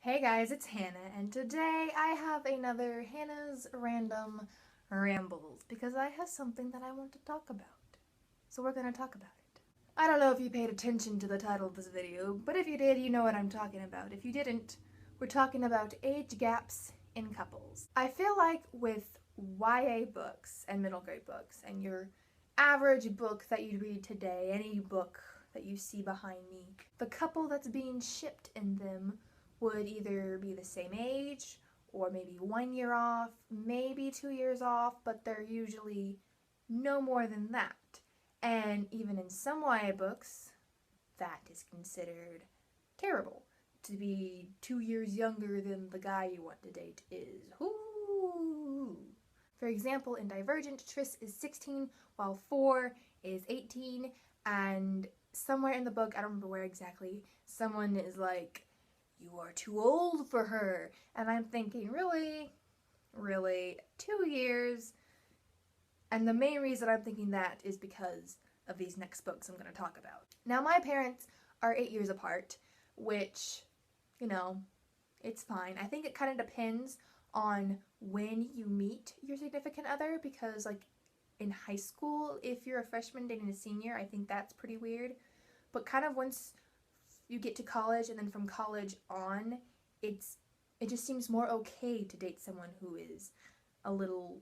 Hey guys, it's Hannah, and today I have another Hannah's Random Rambles because I have something that I want to talk about. So we're going to talk about it. I don't know if you paid attention to the title of this video, but if you did, you know what I'm talking about. If you didn't, we're talking about age gaps in couples. I feel like with YA books and middle grade books and your average book that you'd read today, any book that you see behind me, the couple that's being shipped in them would either be the same age or maybe 1 year off, maybe 2 years off, but they're usually no more than that. And even in some YA books, that is considered terrible. To be 2 years younger than the guy you want to date is ooh. For example, in Divergent, Tris is 16 while 4 is 18, and somewhere in the book, I don't remember where exactly, someone is like, "You are too old for her." And I'm thinking, really? Really? 2 years? And the main reason I'm thinking that is because of these next books I'm going to talk about. Now, my parents are 8 years apart, which, it's fine. I think it kind of depends on when you meet your significant other, because, like, in high school, if you're a freshman dating a senior, I think that's pretty weird. But kind of once you get to college, and then from college on, it just seems more okay to date someone who is a little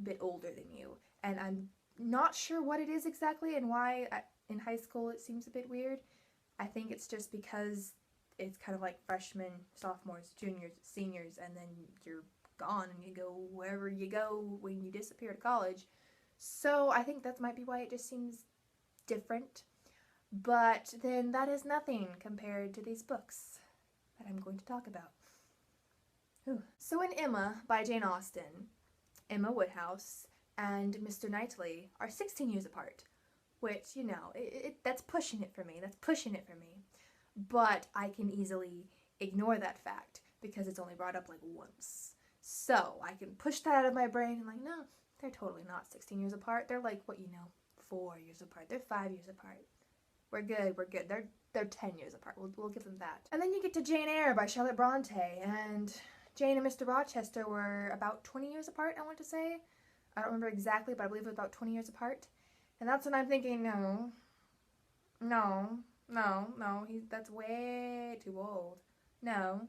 bit older than you. And I'm not sure what it is exactly and why in high school it seems a bit weird. I think it's just because it's kind of like freshmen, sophomores, juniors, seniors, and then you're gone and you go wherever you go when you disappear to college. So I think that might be why it just seems different. But then that is nothing compared to these books that I'm going to talk about. Whew. So in Emma by Jane Austen, Emma Woodhouse and Mr. Knightley are 16 years apart, which, that's pushing it for me. That's pushing it for me. But I can easily ignore that fact because it's only brought up like once. So I can push that out of my brain and like, no, they're totally not 16 years apart. They're like, 4 years apart. They're 5 years apart. We're good. They're 10 years apart. We'll give them that. And then you get to Jane Eyre by Charlotte Bronte, and Jane and Mr. Rochester were about 20 years apart, I want to say. I don't remember exactly, but I believe it was about 20 years apart. And that's when I'm thinking, no, that's way too old. No,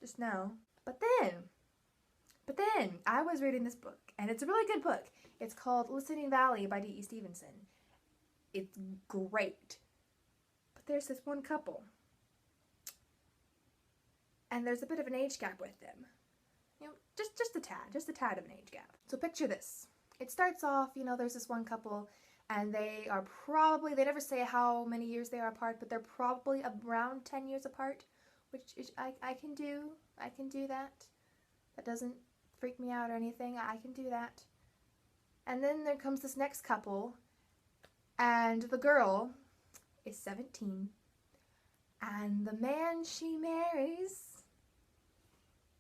just no. But then, I was reading this book, and it's a really good book. It's called Listening Valley by D.E. Stevenson. It's great. But there's this one couple. And there's a bit of an age gap with them. Just a tad of an age gap. So picture this. It starts off, there's this one couple, and they never say how many years they are apart, but they're probably around 10 years apart, which I can do. I can do that. That doesn't freak me out or anything. I can do that. And then there comes this next couple, and the girl is 17, and the man she marries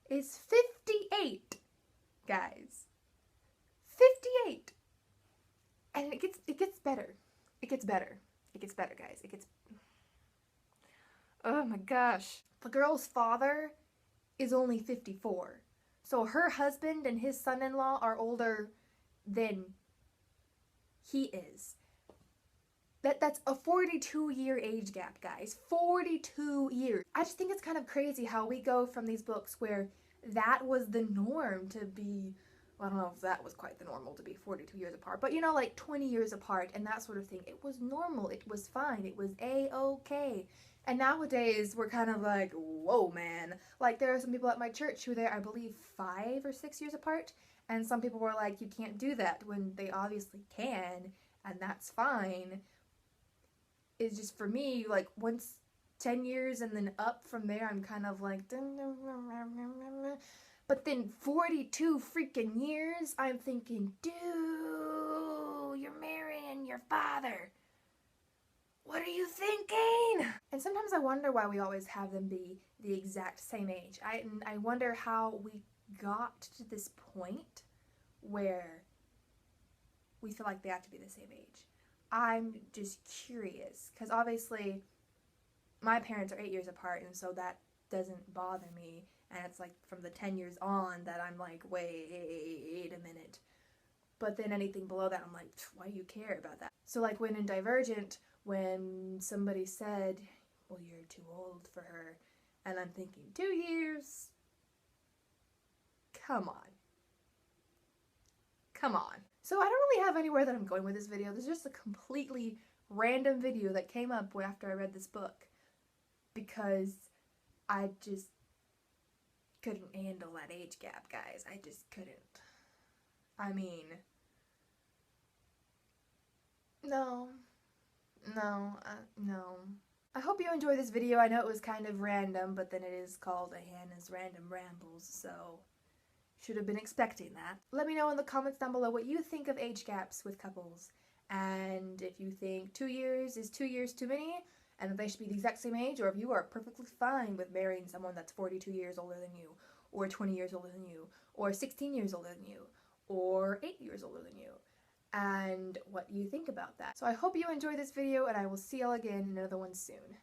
is 58, guys. 58. And it gets better. It gets better. It gets better, guys. Oh my gosh. The girl's father is only 54. So her husband and his son-in-law are older than he is. That's a 42-year age gap, guys. 42 years. I just think it's kind of crazy how we go from these books where that was the norm to be, well, I don't know if that was quite the normal to be 42 years apart, but like 20 years apart and that sort of thing. It was normal. It was fine. It was A-okay. And nowadays, we're kind of like, whoa, man. Like, there are some people at my church who they're, I believe, 5 or 6 years apart, and some people were like, you can't do that, when they obviously can, and that's fine. It's just, for me, like, once 10 years and then up from there, I'm kind of like, but then 42 freaking years, I'm thinking, dude, you're marrying your father. What are you thinking? And sometimes I wonder why we always have them be the exact same age. I wonder how we got to this point where we feel like they have to be the same age. I'm just curious, because obviously my parents are 8 years apart, and so that doesn't bother me. And it's like from the 10 years on that I'm like, wait a minute. But then anything below that, I'm like, why do you care about that? So like when in Divergent, when somebody said, well, you're too old for her, and I'm thinking, 2 years? Come on. Come on. So I don't really have anywhere that I'm going with this video. This is just a completely random video that came up after I read this book, because I just couldn't handle that age gap, guys. I just couldn't. I mean, no. I hope you enjoyed this video. I know it was kind of random, but then it is called a Hannah's Random Rambles, so should have been expecting that. Let me know in the comments down below what you think of age gaps with couples, and if you think 2 years is 2 years too many, and that they should be the exact same age, or if you are perfectly fine with marrying someone that's 42 years older than you, or 20 years older than you, or 16 years older than you, or 8 years older than you, and what you think about that. So I hope you enjoyed this video, and I will see y'all again in another one soon.